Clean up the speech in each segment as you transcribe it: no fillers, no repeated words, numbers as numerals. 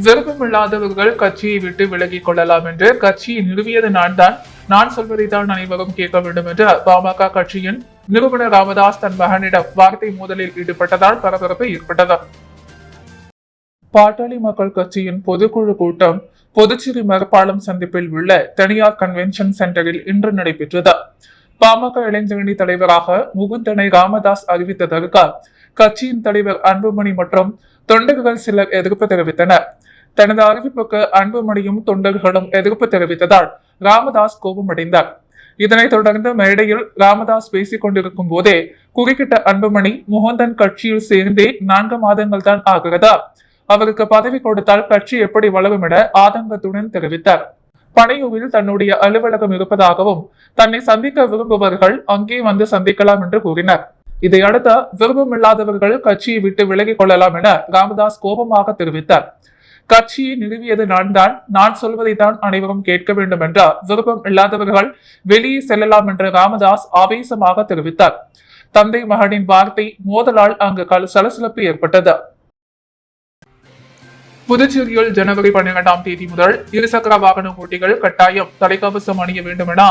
விருப்பமில்லாதவர்கள் கட்சியை விட்டு விலகிக் கொள்ளலாம் என்று கட்சியை நிறுவியது நான் சொல்வதைத்தான் அனைவரும் கேட்க வேண்டும் என்று பாமக கட்சியின் நிறுவனர் ராமதாஸ் தன் மகனிடம் வார்த்தை மோதலில் ஈடுபட்டதால் பரபரப்பு ஏற்பட்டது. பாட்டாளி மக்கள் கட்சியின் பொதுக்குழு கூட்டம் புதுச்சேரி மரப்பாலம் சந்திப்பில் உள்ள தனியார் கன்வென்ஷன் சென்டரில் இன்று நடைபெற்றது. பாமக இளைஞரணி தலைவராக முகுந்தனை ராமதாஸ் அறிவித்ததற்கு கட்சியின் தலைவர் அன்புமணி மற்றும் தொண்டர்கள் சிலர் எதிர்ப்பு தெரிவித்தனர். தனது அறிவிப்புக்கு அன்புமணியும் தொண்டர்களும் எதிர்ப்பு தெரிவித்ததால் ராமதாஸ் கோபமடைந்தார். இதனைத் தொடர்ந்து மேடையில் ராமதாஸ் பேசிக் கொண்டிருக்கும் போதே குறுக்கிட்ட அன்புமணி, முகுந்தன் கட்சியில் சேர்ந்தே 4 மாதங்கள் தான் ஆகிறதா, அவருக்கு பதவி கொடுத்தால் கட்சி எப்படி வளரும் என ஆதங்கத்துடன் தெரிவித்தார். பனையூரில் தன்னுடைய அலுவலகம் இருப்பதாகவும் தன்னை சந்திக்க விரும்புபவர்கள் அங்கே வந்து சந்திக்கலாம் என்று கூறினார். இதையடுத்து விருப்பமில்லாதவர்கள் கட்சியை விட்டு விலகிக் கொள்ளலாம் என ராமதாஸ் கோபமாக தெரிவித்தார். கட்சியை நிறுவியது நான் சொல்வதைத்தான் அனைவரும் கேட்க வேண்டும் என்றார். விருப்பம் இல்லாதவர்கள் வெளியே செல்லலாம் என்று ராமதாஸ் ஆவேசமாக தெரிவித்தார். தந்தை மகனின் வார்த்தை மோதலால் அங்கு சலசலப்பு ஏற்பட்டது. புதுச்சேரியில் ஜனவரி 12ஆம் தேதி முதல் இருசக்கர வாகன ஓட்டிகள் கட்டாயம் தலைக்கவசம் அணிய வேண்டும் என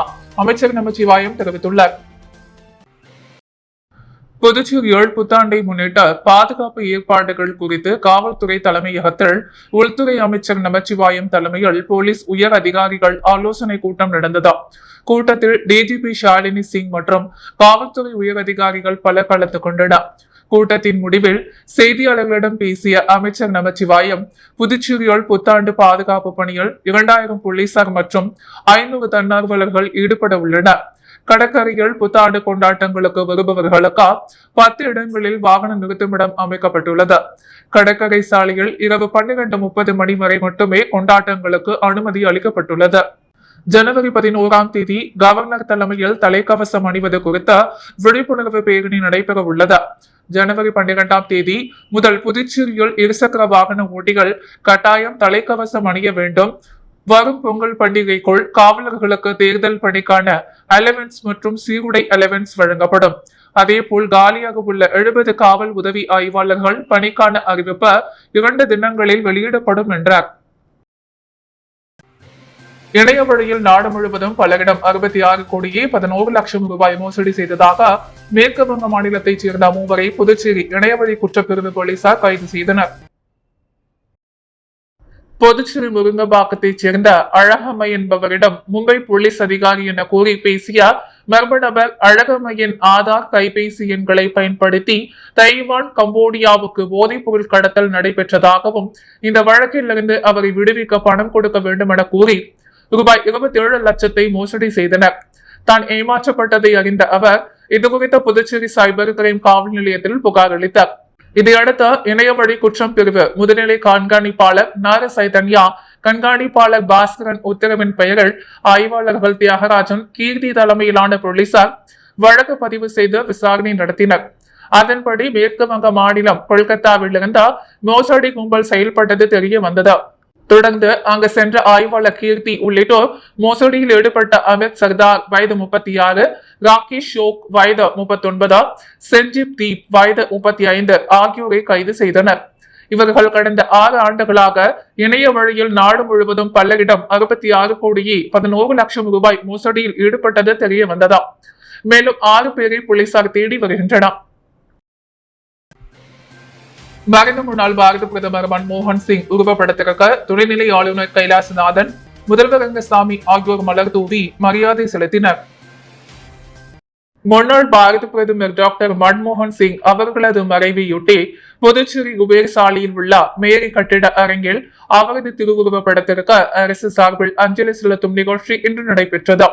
அமைச்சர் நமச்சிவாயம் தெரிவித்துள்ளார். புதுச்சேரியில் புத்தாண்டை முன்னிட்டு பாதுகாப்பு ஏற்பாடுகள் குறித்து காவல்துறை தலைமையகத்தில் உள்துறை அமைச்சர் நமச்சிவாயம் தலைமையில் போலீஸ் உயர் அதிகாரிகள் ஆலோசனை கூட்டம் நடந்தது. கூட்டத்தில் டிஜிபி ஷாலினி சிங் மற்றும் காவல்துறை உயர் அதிகாரிகள் பலர் கலந்து கொண்டனர். கூட்டத்தின் முடிவில் செய்தியாளர்களிடம் பேசிய அமைச்சர் நமச்சிவாயம், புதுச்சேரியில் புத்தாண்டு பாதுகாப்பு பணியில் 2000 போலீசார் மற்றும் 500 தன்னார்வலர்கள் ஈடுபட உள்ளனர். கடற்கரையில் புத்தாண்டு கொண்டாட்டங்களுக்கு வருபவர்களுக்கு 10 இடங்களில் வாகன நிறுத்துமிடம் அமைக்கப்பட்டுள்ளது. கடற்கரை சாலையில் இரவு 12:30 மணி வரை மட்டுமே கொண்டாட்டங்களுக்கு அனுமதி அளிக்கப்பட்டுள்ளது. ஜனவரி 11ஆம் தேதி கவர்னர் தலைமையில் தலைக்கவசம் அணிவது குறித்த விழிப்புணர்வு பேரணி நடைபெற உள்ளது. ஜனவரி 12ஆம் தேதி முதல் புதுச்சேரியில் இருசக்கர வாகன ஓட்டிகள் கட்டாயம் தலைக்கவசம் அணிய வேண்டும். வரும் பொங்கல் பண்டிகைக்குள் காவலர்களுக்கு தேர்தல் பணிக்கான அலவன்ஸ் மற்றும் சீருடை அலவன்ஸ் வழங்கப்படும். அதேபோல் காலியாக உள்ள 70 காவல் உதவி ஆய்வாளர்கள் பணிக்கான அறிவிப்பு 2 தினங்களில் வெளியிடப்படும் என்றார். இணைய வழியில் நாடு முழுவதும் பலரிடம் 66 கோடியே 11 லட்சம் ரூபாய் மோசடி செய்ததாக மேற்கு வங்க மாநிலத்தைச் சேர்ந்த 3 புதுச்சேரி இணையவழி குற்றப்பிரிவு போலீசார் கைது செய்தனர். புதுச்சேரி முருங்கம்பாக்கத்தைச் சேர்ந்த அழகம்மை என்பவரிடம் மும்பை போலீஸ் அதிகாரி என கூறி பேசிய மர்ம நபர் அழகம்மையின் ஆதார் கைபேசி எண்களை பயன்படுத்தி தைவான், கம்போடியாவுக்கு போதைப் பொருள் கடத்தல் நடைபெற்றதாகவும் இந்த வழக்கிலிருந்து அவரை விடுவிக்க பணம் கொடுக்க வேண்டும் என கூறி ரூபாய் 27 லட்சத்தை மோசடி செய்தனர். தான் ஏமாற்றப்பட்டதை அறிந்த அவர் இதுகுறித்த புதுச்சேரி சைபர் கிரைம் காவல் நிலையத்தில் புகார் அளித்தார். இதையடுத்து இணையவழி குற்றம் பிரிவு முதுநிலை கண்காணிப்பாளர் நார சைதன்யா, கண்காணிப்பாளர் பாஸ்கரன் உத்தரவின் பெயரில் ஆய்வாளர்கள் தியாகராஜன், கீர்த்தி தலைமையிலான போலீசார் வழக்கு பதிவு செய்து விசாரணை நடத்தினர். அதன்படி மேற்கு வங்க மாநிலம் கொல்கத்தாவிலிருந்து மோசடி கும்பல் செயல்பட்டது தெரிய வந்தது. தொடர்ந்து அங்கு சென்ற ஆய்வாளர் கீர்த்தி உள்ளிட்டோர் மோசடியில் ஈடுபட்ட அமித் சர்தார் வயது 36, ராகேஷ் ஷோக் வயது 39, செஞ்சிப் தீப் வயது 35 ஆகியோரை கைது செய்தனர். இவர்கள் கடந்த 6 ஆண்டுகளாக இணைய வழியில் நாடு முழுவதும் பலரிடம் 66 கோடியே 11 லட்சம் ரூபாய் மோசடியில் ஈடுபட்டது தெரிய வந்ததா. மேலும் 6 பேரை போலீசார் தேடி வருகின்றனர். மறைந்த முன்னாள் பாரத பிரதமர் மன்மோகன் சிங் உருவப்படத்திற்கு துணைநிலை ஆளுநர் கைலாசநாதன், முதல்வர் ரங்கசாமி ஆகியோர் மலர் தூவி மரியாதை செலுத்தினர். முன்னாள் பாரத பிரதமர் டாக்டர் மன்மோகன் சிங் அவர்களது மறைவையொட்டி புதுச்சேரி குபேர் சாலையில் உள்ள மேரி கட்டிட அரங்கில் அவரது திருவுருவப்படத்திற்கு அரசு சார்பில் அஞ்சலி செலுத்தும் நிகழ்ச்சி இன்று நடைபெற்றது.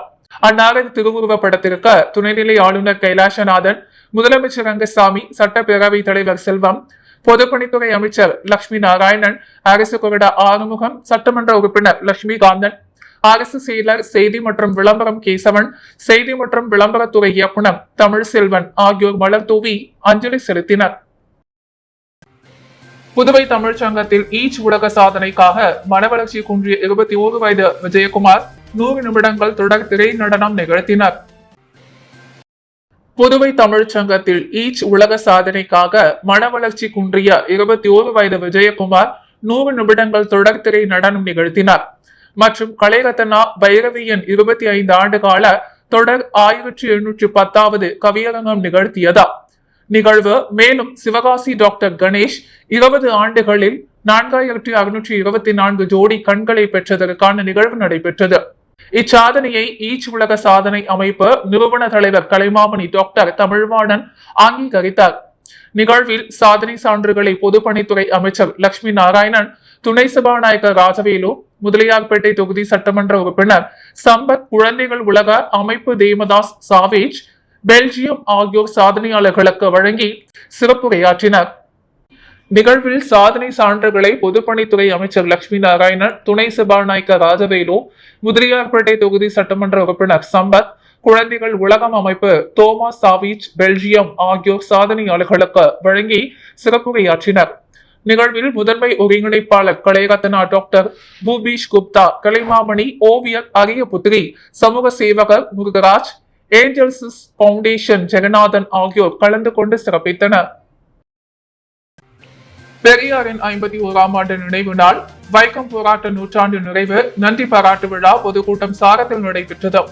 அன்னாரது திருவுருவப்படத்திற்கு துணைநிலை ஆளுநர் கைலாசநாதன், முதலமைச்சர் ரங்கசாமி, சட்டப்பேரவை தலைவர் செல்வம், பொதுப்பணித்துறை அமைச்சர் லட்சுமி நாராயணன், அரசு கொறடா ஆறுமுகம், சட்டமன்ற உறுப்பினர் லட்சுமிகாந்தன், அரசு செயலர் செய்தி மற்றும் விளம்பரம் கேசவன், செய்தி மற்றும் விளம்பரத்துறை இயக்குனர் தமிழ் செல்வன் ஆகியோர் மலர் தூவி அஞ்சலி செலுத்தினர். புதுவை தமிழ் சங்கத்தில் ஈச் உலக சாதனைக்காக மனவளர்ச்சி குன்றிய 21 வயது விஜயகுமார் 100 நிமிடங்கள் தொடர் திரை நடனம் நிகழ்த்தினர். புதுவை தமிழ் சங்கத்தில் ஈச் உலக சாதனைக்காக மன வளர்ச்சி குன்றிய 21 வயது விஜயகுமார் 100 நிமிடங்கள் தொடர்திரை நடனம் நிகழ்த்தினார். மற்றும் கலைரத்னா பைரவியின் 25 ஆண்டு கால தொடர் 1710வது கவியரங்கம் நிகழ்த்தியதா நிகழ்வு. மேலும் சிவகாசி டாக்டர் கணேஷ் 20 ஆண்டுகளில் 4624 ஜோடி கண்களை பெற்றதற்கான நிகழ்வு நடைபெற்றது. இச்சாதனையை ஈச் உலக சாதனை அமைப்பு நிறுவன தலைவர் கலைமாமணி டாக்டர் தமிழ்வாணன் அங்கீகரித்தார். நிகழ்வில் சாதனை சான்றுகளை பொதுப்பணித்துறை அமைச்சர் லட்சுமி நாராயணன், துணை சபாநாயகர் ராஜவேலு, முதலியார்பேட்டை தொகுதி சட்டமன்ற உறுப்பினர் சம்பத், குழந்தைகள் உலக அமைப்பு தேமதாஸ் சாவேஜ், பெல்ஜியம் ஆகியோர் சாதனையாளர்களுக்கு வழங்கி சிறப்புரையாற்றினர். நிகழ்வில் சாதனை சான்றுகளை பொதுப்பணித்துறை அமைச்சர் லட்சுமி நாராயணன், துணை சபாநாயகர் ராஜவேலு, முதலியார்பேட்டை தொகுதி சட்டமன்ற உறுப்பினர் சம்பத், குழந்தைகள் உலகம் அமைப்பு தோமஸ் சாவிச், பெல்ஜியம் ஆகியோர் சாதனையாளர்களுக்கு வழங்கி சிறப்புரையாற்றினர். நிகழ்வில் முதன்மை ஒருங்கிணைப்பாளர் கலைரத்னா டாக்டர் பூபீஷ் குப்தா, கலைமாமணி, ஓவியர் அரியபுத்திரி, சமூக சேவகர் முருகராஜ், ஏஞ்சல்ஸ் பவுண்டேஷன் ஜெகநாதன் ஆகியோர் கலந்து கொண்டு சிறப்பித்தனர். பெரியாரின் 51ஆம் ஆண்டு நினைவு நாள், வைக்கம் போராட்ட நூற்றாண்டு நிறைவு நன்றி பாராட்டு விழா பொதுக்கூட்டம் சாரத்தில் நடைபெற்றது.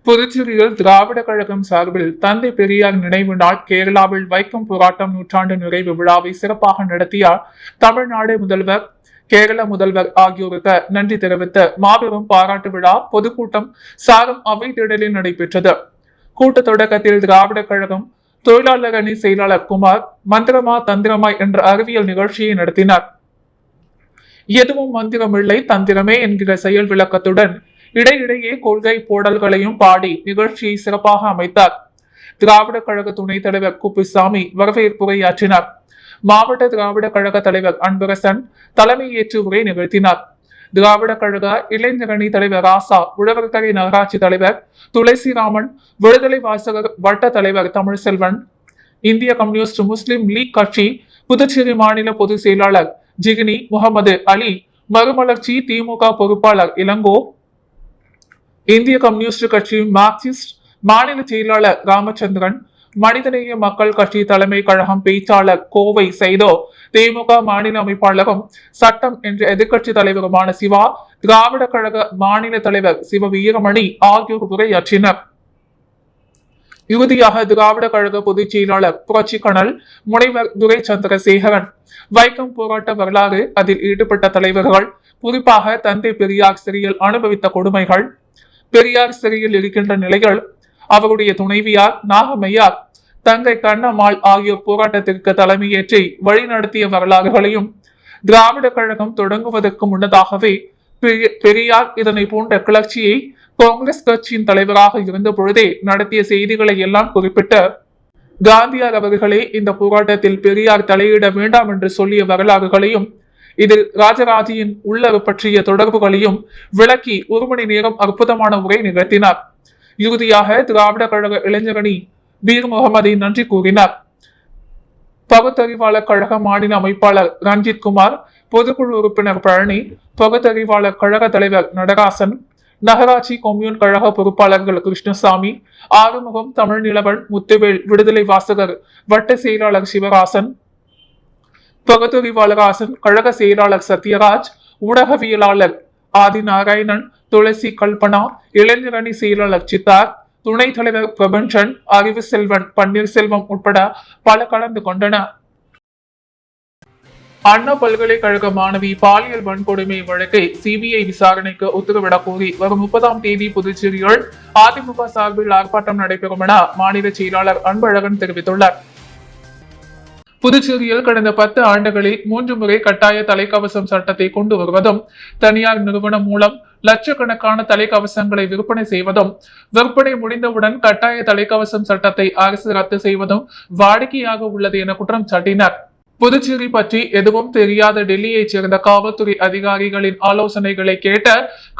புதுச்சேரியில் திராவிட கழகம் சார்பில் தந்தை பெரியார் நினைவு நாள், கேரளாவில் வைக்கம் போராட்டம் நூற்றாண்டு நிறைவு விழாவை சிறப்பாக நடத்தியார். தமிழ்நாடு முதல்வர், கேரள முதல்வர் ஆகியோருக்கு நன்றி தெரிவித்த மாபெரும் பாராட்டு விழா பொதுக்கூட்டம் சாரம் அவை திடலில் நடைபெற்றது. கூட்ட தொடக்கத்தில் திராவிட கழகம் தொழிலாளர் அணி செயலாளர் குமார் மந்திரமா தந்திரமா என்ற அறிவியல் நிகழ்ச்சியை நடத்தினார். எதுவும் மந்திரமில்லை தந்திரமே என்கிற செயல் விளக்கத்துடன் இடையிடையே கொள்கை போடல்களையும் பாடி நிகழ்ச்சியை சிறப்பாக அமைத்தார். திராவிட கழக துணைத் தலைவர் குப்புசாமி வரவேற்புரையாற்றினார். மாவட்ட திராவிட கழக தலைவர் அன்பரசன் தலைமையேற்று உரை நிகழ்த்தினார். திராவிட கழக இளைஞரணி தலைவர் ராசா, உழவர்கரை நகராட்சி தலைவர் துளசிராமன், விடுதலை வாசகர் வட்ட தலைவர் தமிழ்செல்வன், இந்திய கம்யூனிஸ்ட் முஸ்லிம் லீக் கட்சி புதுச்சேரி மாநில பொதுச் செயலாளர் ஜிகினி முகமது அலி, மறுமலர்ச்சி திமுக பொறுப்பாளர் இளங்கோ, இந்திய கம்யூனிஸ்ட் கட்சி மார்க்சிஸ்ட் மாநில செயலாளர் ராமச்சந்திரன், மனிதநேய மக்கள் கட்சி தலைமை கழகம் பேச்சாளர் கோவை சைதோ, திமுக மாநில அமைப்பாளரும் சட்டம் என்ற எதிர்கட்சி தலைவருமான சிவா, திராவிட கழக மாநில தலைவர் சிவ வீரமணி ஆகியோர் உரையாற்றினர். இறுதியாக திராவிட கழக பொதுச் செயலாளர் புரட்சி கணல் முனைவர் துரை சந்திரசேகரன், வைக்கம் போராட்ட வரலாறு, அதில் ஈடுபட்ட தலைவர்கள், குறிப்பாக தந்தை பெரியார் சிறையில் அனுபவித்த கொடுமைகள், பெரியார் சிறையில் இருக்கின்ற நிலைகள், அவருடைய துணைவியார் நாகம்மையார், தங்கை கண்ணம்மாள் ஆகியோர் போராட்டத்திற்கு தலைமையேற்றி வழிநடத்திய வரலாறுகளையும், திராவிட கழகம் தொடங்குவதற்கு முன்னதாகவே பெரியார் இதனை போன்ற கிளர்ச்சியை காங்கிரஸ் கட்சியின் தலைவராக இருந்த பொழுதே நடத்திய செய்திகளை எல்லாம் குறிப்பிட்டு காந்தியார் அவர்களே இந்த போராட்டத்தில் பெரியார் தலையிட வேண்டாம் என்று சொல்லிய வரலாறுகளையும், இதில் ராஜராஜியின் உள்ளது பற்றிய தொடர்புகளையும் விளக்கி 1 மணி நேரம் அற்புதமான உரை நிகழ்த்தினார். இறுதியாக திராவிட கழக இளைஞரணி பீர் முகமதை நன்றி கூறினார். பகுத்தறிவாளர் கழக மாநில அமைப்பாளர் ரஞ்சித் குமார், பொதுக்குழு உறுப்பினர் பழனி, பகுத்தறிவாளர் கழக தலைவர் நடராசன், நகராட்சி கொம்யூன் கழக பொறுப்பாளர்கள் கிருஷ்ணசாமி, ஆறுமுகம், தமிழ் நிலவன், முத்துவேல், விடுதலை வாசகர் வட்ட செயலாளர் சிவராசன், பகுத்தறிவாளராசன், கழக செயலாளர் சத்யராஜ், ஊடகவியலாளர் ஆதி நாராயணன், துளசி கல்பனா, இளைஞரணி செயலாளர் சித்தார், துணைத் தலைவர் பிரபஞ்சன், அறிவு செல்வன், பன்னீர்செல்வம் உட்பட பல கலந்து கொண்டனர். அண்ணா பல்கலைக்கழக மாணவி பாலியல் வன்கொடுமை வழக்கை சிபிஐ விசாரணைக்கு உத்தரவிடக் கோரி வரும் 30ஆம் தேதி புதுச்சேரியில் அதிமுக சார்பில் ஆர்ப்பாட்டம் நடைபெறும் என மாநில செயலாளர் அன்பழகன் தெரிவித்துள்ளார். புதுச்சேரியில் கடந்த 10 ஆண்டுகளில் 3 முறை கட்டாய தலைக்கவசம் சட்டத்தை கொண்டு வருவதும், தனியார் நிறுவனம் மூலம் லட்சக்கணக்கான தலைக்கவசங்களை விற்பனை செய்வதும், விற்பனை முடிந்தவுடன் கட்டாய தலைக்கவசம் சட்டத்தை அரசு ரத்து செய்வதும் வாடிக்கையாக உள்ளது என குற்றம் சாட்டினார். புதுச்சேரி பற்றி எதுவும் தெரியாத டெல்லியைச் சேர்ந்த காவல்துறை அதிகாரிகளின் ஆலோசனைகளை கேட்ட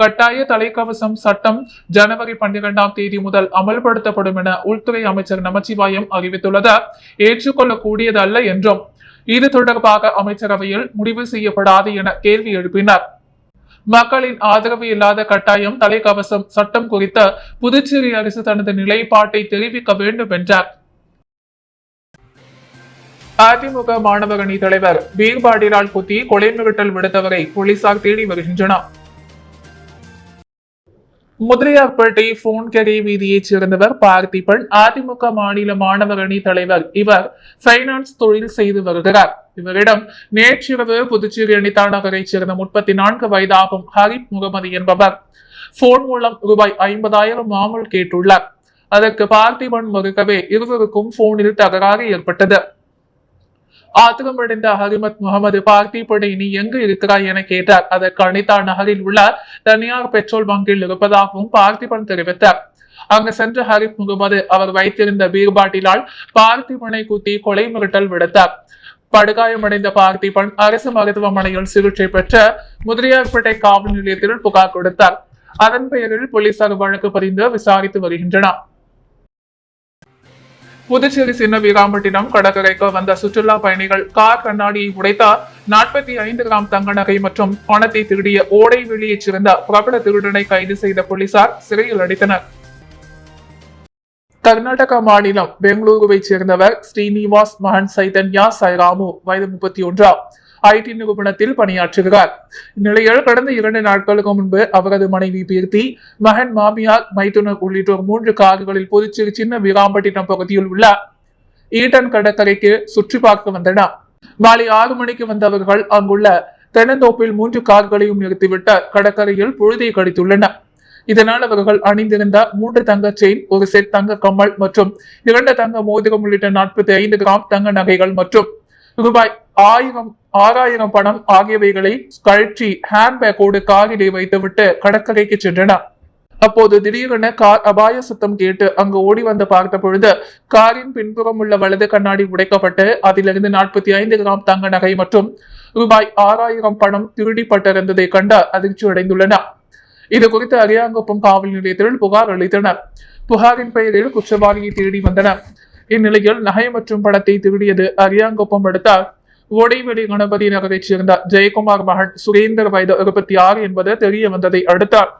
கட்டாய தலைக்கவசம் சட்டம் ஜனவரி 12ஆம் தேதி முதல் அமல்படுத்தப்படும் என உள்துறை அமைச்சர் நமச்சிவாயம் அறிவித்துள்ளது ஏற்றுக்கொள்ளக்கூடியது அல்ல என்றும், இது தொடர்பாக அமைச்சரவையில் முடிவு செய்யப்படாது என கேள்வி எழுப்பினார். மக்களின் ஆதரவு இல்லாத கட்டாயம் தலைக்கவசம் சட்டம் குறித்த புதுச்சேரி அரசு தனது நிலைப்பாட்டை தெரிவிக்க வேண்டும் என்றார். அதிமுக மாணவர் அணி தலைவர் பீர்பாடிலால் குத்தி கொலை மிரட்டல் விடுத்தவரை போலீசார் தேடி வருகின்றனர். முதலியார்பேட்டை போன்கரை வீதியைச் சேர்ந்தவர் பார்த்திபன். அதிமுக மாநில மாணவர் அணி தலைவர். இவர் பைனான்ஸ் தொழில் செய்து வருகிறார். இவரிடம் நேற்றிரவு புதுச்சேரி அனிதா நகரைச் சேர்ந்த 34 வயதாகும் ஹரிப் முகமது என்பவர் போன் மூலம் ரூபாய் 50,000 மாமூல் கேட்டுள்ளார். அதற்கு பார்த்திபன் மறுக்கவே இருவருக்கும் போனில் தகராறு ஏற்பட்டது. ஆத்திரமடைந்த ஹரிமத் முகமது பார்த்திபனை நீ எங்கு இருக்கிறாய் என கேட்டார். அதற்கு அனிதா நகரில் உள்ள தனியார் பெட்ரோல் பங்கில் இருப்பதாகவும் பார்த்திபன் தெரிவித்தார். அங்கு சென்ற ஹரிப் முகமது அவர் வைத்திருந்த பீர்பாட்டிலால் பார்த்திபனை குத்தி கொலை மிரட்டல் விடுத்தார். படுகாயமடைந்த பார்த்திபன் அரசு மருத்துவமனையில் சிகிச்சை பெற்ற முதலியார்பேட்டை காவல் நிலையத்தில் புகார் கொடுத்தார். அதன் பெயரில் போலீசார் வழக்கு பதிந்து விசாரித்து வருகின்றனர். புதுச்சேரி சின்ன வீராம்பட்டினம் கடற்கரைக்கு வந்த சுற்றுலா பயணிகள் கார் கண்ணாடியை உடைத்தார். 45 கிராம் தங்க நகை மற்றும் பணத்தை திருடிய ஓடை வெளியைச் சேர்ந்த பிரபல திருடனை கைது செய்த போலீசார் சிறையில் அடைத்தனர். கர்நாடக மாநிலம் பெங்களூருவைச் சேர்ந்தவர் ஸ்ரீனிவாஸ் மகன் சைதன்யா சைராமு, வயது 31, ஐடி நிறுவனத்தில் பணியாற்றுகிறார். இந்நிலையில் கடந்த 2 நாட்களுக்கு முன்பு அவரது மனைவி பீர்த்தி, மகன், மாமியார், மைத்துனர் உள்ளிட்டோர் 3 கார்களில் புதுச்சேரி சின்ன வீராம்பட்டினம் பகுதியில் உள்ள ஈடன் கடற்கரைக்கு சுற்றி பார்க்க வந்தனர். மாலை 6 மணிக்கு வந்தவர்கள் அங்குள்ள தென்னந்தோப்பில் 3 கார்களையும் நிறுத்திவிட்டு கடற்கரையில் பொழுதை கழித்துள்ளனர். இதனால் அவர்கள் அணிந்திருந்த 3 தங்க செயின், 1 செட் தங்க கம்மல் மற்றும் 2 தங்க மோதிரம் உள்ளிட்ட 45 கிராம் தங்க நகைகள் மற்றும் ரூபாய் 6,000 பணம் ஆகியவைகளை கழற்றி ஹேண்ட்பேக்கோடு காரிலே வைத்துவிட்டு கடற்கரைக்கு சென்றனர். அப்போது திடீரென கார் அபாய சத்தம் கேட்டு அங்கு ஓடி வந்து பார்த்த பொழுது காரின் பின்புறம் உள்ள வலது கண்ணாடி உடைக்கப்பட்டு அதிலிருந்து 45 கிராம் தங்க நகை மற்றும் ரூபாய் 6,000 பணம் திருடிப்பட்டிருந்ததை கண்டு அதிர்ச்சி அடைந்துள்ளனர். இது குறித்து அரியாங்குப்பம் காவல் நிலையத்தில் புகார் அளித்தனர். புகாரின் பெயரில் குற்றவாளியை தேடி வந்தனர். இந்நிலையில் நகை மற்றும் பணத்தை திருடியது அரியாங்குப்பம் அடுத்த ஓடைவெளி கணபதி நகரைச் சேர்ந்த ஜெயக்குமார் மகன் சுரேந்தர், வயது 26 என்பது தெரிய வந்ததை அடுத்தார்.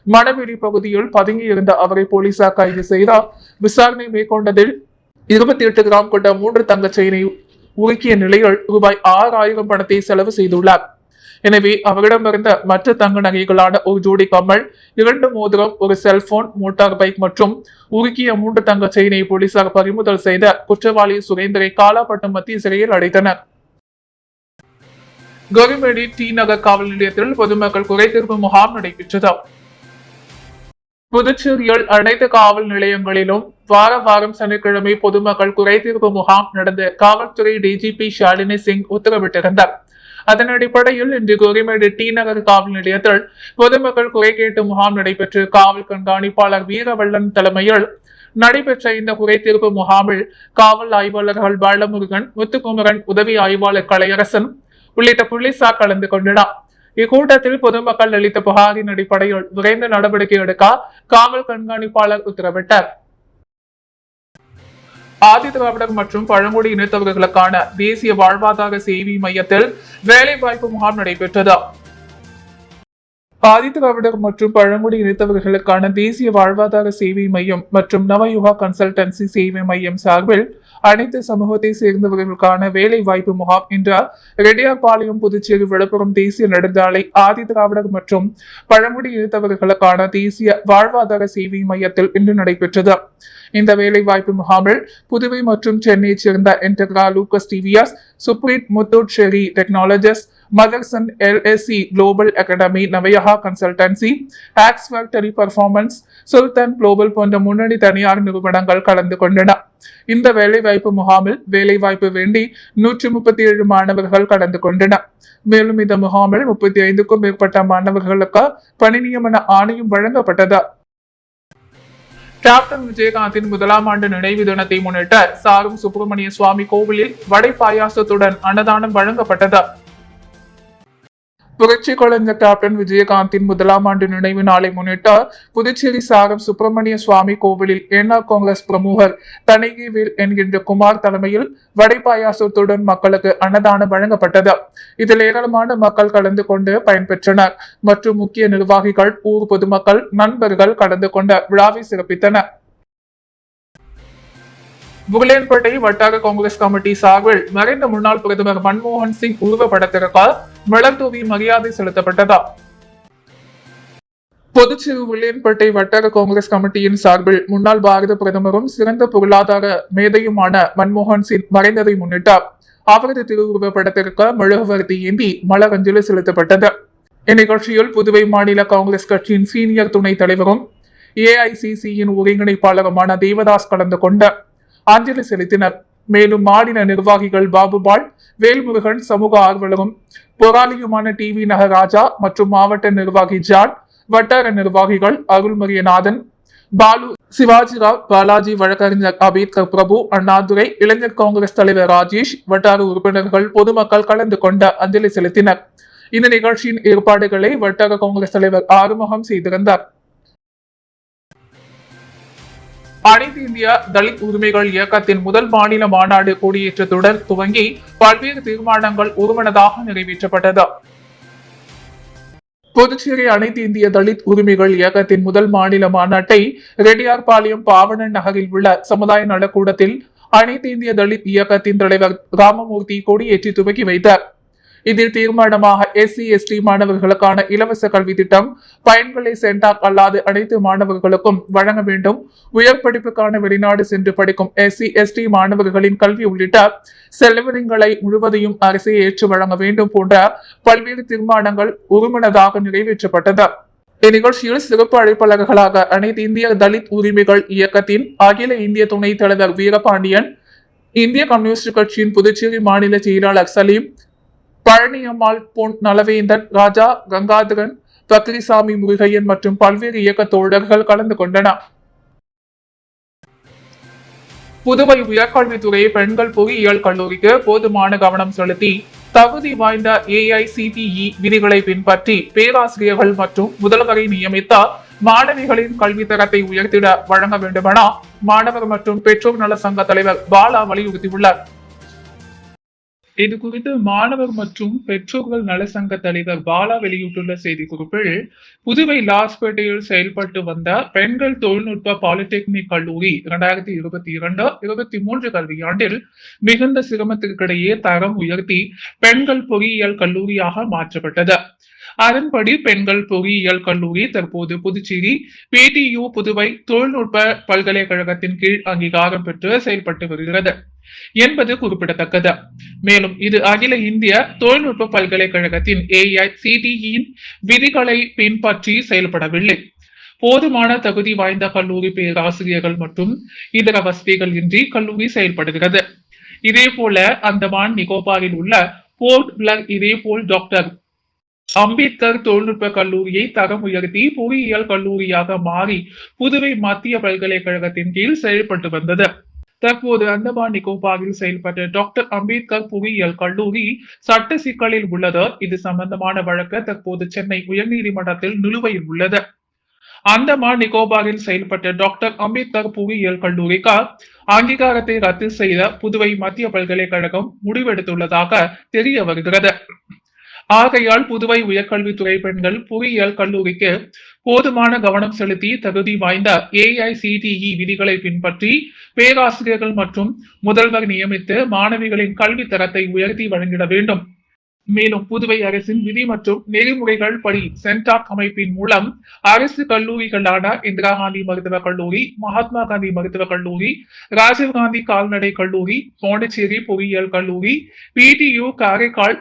மணவெளி பகுதியில் பதுங்கியிருந்த அவரை போலீசார் கைது செய்தார். விசாரணை மேற்கொண்டதில் 28 கிராம் கொண்ட 3 தங்க செயினை உருக்கிய நிலையில் ரூபாய் 6,000 பணத்தை செலவு செய்துள்ளார். எனவே அவரிடமிருந்த மற்ற தங்க நகைகளான 1 ஜோடி கம்மல், 2 மோதிரம், 1 செல்போன், மோட்டார் பைக் மற்றும் உருக்கிய 3 தங்க செயினை போலீசார் பறிமுதல் செய்த குற்றவாளி சுரேந்தரை காலாப்பட்டு மத்திய சிறையில் அடைத்தனர். கோரிமேடு டி நகர் காவல் நிலையத்தில் பொதுமக்கள் குறைதீர்ப்பு முகாம் நடைபெற்றது. புதுச்சேரியில் அனைத்து காவல் நிலையங்களிலும் வாரம் சனிக்கிழமை பொதுமக்கள் குறைதீர்ப்பு முகாம் நடந்து காவல்துறை டிஜிபி ஷாலினி சிங் உத்தரவிட்டிருந்தார். அதன் அடிப்படையில் இன்று கோரிமேடு டி நகர் காவல் நிலையத்தில் பொதுமக்கள் குறை கேட்டு முகாம் நடைபெற்று காவல் கண்காணிப்பாளர் வீரவள்ளன் தலைமையில் நடைபெற்ற இந்த குறைதீர்ப்பு முகாமில் காவல் ஆய்வாளர்கள் பாலமுருகன், முத்துக்குமரன், உதவி ஆய்வாளர் கலையரசன் உள்ளிட்ட போலீசார் கலந்து கொண்டனர். இக்கூட்டத்தில் பொதுமக்கள் அளித்த புகாரின் அடிப்படையில் விரைந்து நடவடிக்கை எடுக்க காவல் கண்காணிப்பாளர் உத்தரவிட்டார். ஆதி திராவிடர் மற்றும் பழங்குடி இனத்தவர்களுக்கான தேசிய வாழ்வாதார சேவை மையத்தில் வேலைவாய்ப்பு முகாம் நடைபெற்றது. ஆதி திராவிடர் மற்றும் பழங்குடி இனத்தவர்களுக்கான தேசிய வாழ்வாதார சேவை மையம் மற்றும் நவயுகா கன்சல்டன்சி சேவை மையம் சார்பில் அனைத்து சமூகத்தை சேர்ந்தவர்களுக்கான வேலை வாய்ப்பு முகாம் இன்று ரெட்டியார்பாளையம், புதுச்சேரி, விழுப்புரம் தேசிய நெடுஞ்சாலை ஆதி திராவிடர் மற்றும் பழங்குடி இனத்தவர்களுக்கான தேசிய வாழ்வாதார சேவை மையத்தில் இன்று நடைபெற்றது. இந்த வேலை வாய்ப்பு முகாமில் புதுவை மற்றும் சென்னையைச் சேர்ந்த Integra, Lucas TVS, Supreet, Muthoot Sherry technologies, Motherson LSC global academy, Navayaha consultancy, Oxford Teleperformance, Sultan global போன்ற முன்னணி தனியார் நிறுவனங்கள் கலந்து கொண்டன. இந்த வேலைவாய்ப்பு முகாமில் வேலைவாய்ப்பு வேண்டி 137 மாணவர்கள் கலந்து கொண்டனர். மேலும் இந்த முகாமில் 35க்கும் மேற்பட்ட மாணவர்களுக்கு பணி நியமன ஆணையம் வழங்கப்பட்டது. கேப்டன் விஜயகாந்தின் 1ஆம் ஆண்டு நினைவு தினத்தை முன்னிட்டு சாரும் சுப்பிரமணிய சுவாமி கோவிலில் வடை பாயாசத்துடன் அன்னதானம் வழங்கப்பட்டது. புரட்சி கலைஞர் கேப்டன் விஜயகாந்தின் 1ஆம் ஆண்டு நினைவு நாளை முன்னிட்டு புதுச்சேரி சாரம் சுப்பிரமணிய சுவாமி கோவிலில் என்ஆர் காங்கிரஸ் பிரமுகர் தணிகைவேல் என்கின்ற குமார் தலைமையில் வடை பாயாசத்துடன் மக்களுக்கு அன்னதானம் வழங்கப்பட்டது. இதில் ஏராளமான மக்கள் கலந்து கொண்டு பயன்பெற்றனர் மற்றும் முக்கிய நிர்வாகிகள், ஊர் பொதுமக்கள், நண்பர்கள் கலந்து கொண்ட விழாவை சிறப்பித்தனர். புகழேன்பேட்டை வட்டார காங்கிரஸ் கமிட்டி சார்பில் மறைந்த முன்னாள் பிரதமர் மன்மோகன் சிங் உருவப்படத்திற்கு மலர் தூவி மரியாதை செலுத்தப்பட்டதா? பொதுச்சேரி புகழேன்பேட்டை வட்டார காங்கிரஸ் கமிட்டியின் சார்பில் முன்னாள் பாரத பிரதமரும் சிறந்த பொருளாதார மேதையுமான மன்மோகன் சிங் மறைந்ததை முன்னிட்டு அவரது திருவுருவப்படத்திற்கு மெழுகுவர்த்தி ஏந்தி மலர் அஞ்சலி செலுத்தப்பட்டது. இந்நிகழ்ச்சியில் புதுவை மாநில காங்கிரஸ் கட்சியின் சீனியர் துணைத் தலைவரும் ஏஐசிசியின் ஒருங்கிணைப்பாளருமான தேவதாஸ் கலந்து கொண்டு அஞ்சலி செலுத்தினர். மேலும் மாநில நிர்வாகிகள் பாபுபால், வேல்முருகன், சமூக ஆர்வலரும் போராளியுமான டிவி நகராஜா மற்றும் மாவட்ட நிர்வாகி ஜான், வட்டார நிர்வாகிகள் அருள்மரியநாதன், பாலு, சிவாஜிராவ், பாலாஜி, வழக்கறிஞர் அபேத்கர் பிரபு, அண்ணாதுரை, இளைஞர் காங்கிரஸ் தலைவர் ராஜேஷ், வட்டார உறுப்பினர்கள், பொதுமக்கள் கலந்து கொண்ட அஞ்சலி செலுத்தினர். இந்த நிகழ்ச்சியின் ஏற்பாடுகளை வட்டார காங்கிரஸ் தலைவர் ஆறுமுகம் செய்திருந்தார். அனைத்து இந்திய தலித் உரிமைகள் இயக்கத்தின் முதல் மாநில மாநாடு கொடியேற்றத்துடன் துவங்கி பல்வேறு தீர்மானங்கள் ஒருமனதாக நிறைவேற்றப்பட்டது. புதுச்சேரி அனைத்து இந்திய தலித் உரிமைகள் இயக்கத்தின் முதல் மாநில மாநாட்டை ரெட்டியார்பாளையம் பாவணன் நகரில் உள்ள சமுதாய நலக்கூடத்தில் அனைத்து இந்திய தலித் இயக்கத்தின் தலைவர் ராமமூர்த்தி கொடியேற்றி துவக்கி வைத்தார். இதில் தீர்மானமாக SC/ST மாணவர்களுக்கான இலவச கல்வி திட்டம் பயன்களை சென்டாக் அல்லாத அனைத்து மாணவர்களுக்கும் வழங்க வேண்டும், உயர் படிப்புக்கான வெளிநாடு சென்று படிக்கும் SC/ST மாணவர்களின் கல்வி உள்ளிட்ட செலவினங்களை முழுவதையும் அரசே ஏற்று வழங்க வேண்டும் போன்ற பல்வேறு தீர்மானங்கள் ஒருமனதாக நிறைவேற்றப்பட்டது. இந்நிகழ்ச்சியில் சிறப்பு அழைப்பாளர்களாக அனைத்து இந்திய தலித் உரிமைகள் இயக்கத்தின் அகில இந்திய துணைத் தலைவர் வீரபாண்டியன், இந்திய கம்யூனிஸ்ட் கட்சியின் புதுச்சேரி மாநில செயலாளர் சலீம், பழனியம்மாள், பொன் நலவேந்தன், ராஜா, கங்காதரன், பக்ரிசாமி, முருகையன் மற்றும் பல்வேறு இயக்க தோழர்கள் கலந்து கொண்டனர். புதுவை உயர்கல்வித்துறை பெண்கள் பொறியியல் கல்லூரிக்கு போதுமான கவனம் செலுத்தி தகுதி வாய்ந்த AICTE விதிகளை பின்பற்றி பேராசிரியர்கள் மற்றும் முதல்வரை நியமித்த மாணவிகளின் கல்வி தரத்தை உயர்த்திட வழங்க வேண்டுமென மாணவர் மற்றும் பெற்றோர் நல சங்க தலைவர் பாலா வலியுறுத்தியுள்ளார். இது குறித்து மாணவர் மற்றும் பெற்றோர்கள் நலசங்க தலைவர் பாலா வெளியிட்டுள்ள செய்திக்குறிப்பில், புதுவை லாஸ்பேட்டையில் செயல்பட்டு வந்த பெண்கள் தொழில்நுட்ப பாலிடெக்னிக் கல்லூரி 2022-23 கல்வியாண்டில் மிகுந்த சிரமத்திற்கிடையே தரம் உயர்த்தி பெண்கள் பொறியியல் கல்லூரியாக மாற்றப்பட்டது. அதன்படி பெண்கள் பொறியியல் கல்லூரி தற்போது புதுச்சேரி PTU புதுவை தொழில்நுட்ப பல்கலைக்கழகத்தின் கீழ் அங்கீகாரம் பெற்று செயல்பட்டு வருகிறது என்பது குறிப்பிடத்தக்கது. மேலும் இது அகில இந்திய தொழில்நுட்ப பல்கலைக்கழகத்தின் AICTE விதிகளை பின்பற்றி செயல்படவில்லை. போதுமான தகுதி வாய்ந்த கல்லூரி பேராசிரியர்கள் மற்றும் இதர வசதிகள் இன்றி கல்லூரி செயல்படுகிறது. இதேபோல அந்தமான் நிக்கோபாரில் உள்ள போர்ட் பிளர் இதேபோல் டாக்டர் அம்பேத்கர் தொழில்நுட்ப கல்லூரியை தரம் உயர்த்தி பொறியியல் கல்லூரியாக மாறி புதுவை மத்திய பல்கலைக்கழகத்தின் கீழ் செயல்பட்டு வந்தது. தற்போது அந்தமான் நிக்கோபாரில் செயல்பட்ட டாக்டர் அம்பேத்கர் பொறியியல் கல்லூரி சட்ட சிக்கலில் உள்ளது. இது சம்பந்தமான வழக்கு தற்போது சென்னை உயர்நீதிமன்றத்தில் நிலுவையில் உள்ளது. அந்தமான் நிக்கோபாரில் செயல்பட்ட டாக்டர் அம்பேத்கர் பொறியியல் கல்லூரிக்கு அங்கீகாரத்தை ரத்து செய்த புதுவை மத்திய பல்கலைக்கழகம் முடிவெடுத்துள்ளதாக தெரிய வருகிறது. ஆகையால் புதுவை உயர்கல்வித்துறை பெண்கள் பொறியியல் கல்லூரிக்கு போதுமான கவனம் செலுத்தி தகுதி வாய்ந்த AICTE விதிகளை பின்பற்றி பேராசிரியர்கள் மற்றும் முதல்வர் நியமித்து மாணவிகளின் கல்வி தரத்தை உயர்த்தி வழங்கிட வேண்டும். மேலும் புதுவை அரசின் விதி மற்றும் நெறிமுறைகள் படி சென்டாக் அமைப்பின் மூலம் அரசு கல்லூரிகளான இந்திரா காந்தி மருத்துவக் கல்லூரி, மகாத்மா காந்தி மருத்துவக் கல்லூரி, ராஜீவ்காந்தி கால்நடை கல்லூரி, பாண்டிச்சேரி பொறியியல் கல்லூரி, PTU காரைக்கால்,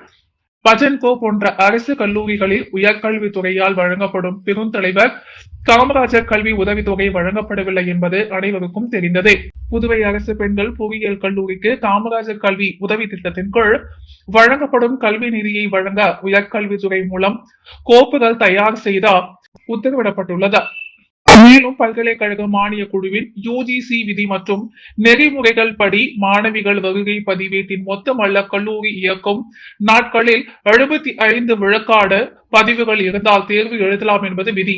பஜன்கோ போன்ற அரசு கல்லூரிகளில் உயர்கல்வித்துறையால் வழங்கப்படும் பெருந்தலைவர் காமராஜர் கல்வி உதவித்தொகை வழங்கப்படவில்லை என்பது அனைவருக்கும் தெரிந்ததே. புதுவை அரசு பெண்கள் பொறியியல் கல்லூரிக்கு காமராஜர் கல்வி உதவி திட்டத்தின் கீழ் வழங்கப்படும் கல்வி நிதியை வழங்க உயர்கல்வித்துறை மூலம் கோப்புகள் தயார் செய்த உத்தரவிடப்பட்டுள்ளது. மேலும் பல்கலைக்கழக மானிய குழுவின் UGC விதி மற்றும் நெறிமுறைகள் படி மாணவிகள் வருகை பதிவேட்டின் மொத்தமல்ல கல்லூரி இயக்கும் நாட்களில் 75 விழுக்காடு பதிவுகள் இருந்தால் தேர்வு எழுதலாம் என்பது விதி.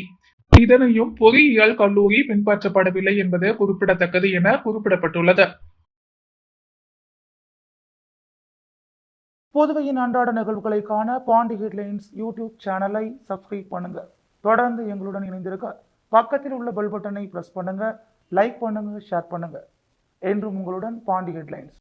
இதனையும் பொறியியல் கல்லூரி பின்பற்றப்படவில்லை என்பது குறிப்பிடத்தக்கது என குறிப்பிடப்பட்டுள்ளது. புதுவையின் அன்றாட நிகழ்வுகளை காண பாண்டி ஹெட்லைன்ஸ் யூடியூப் சேனலை சப்ஸ்கிரைப் பண்ணுங்க. தொடர்ந்து எங்களுடன் இணைந்திருக்க பக்கத்தில் உள்ள பெல் பட்டனை பிரஸ் பண்ணுங்க. லைக் பண்ணுங்க, ஷேர் பண்ணுங்க. என்றும் உங்களுடன் பாண்டி ஹெட்லைன்ஸ்.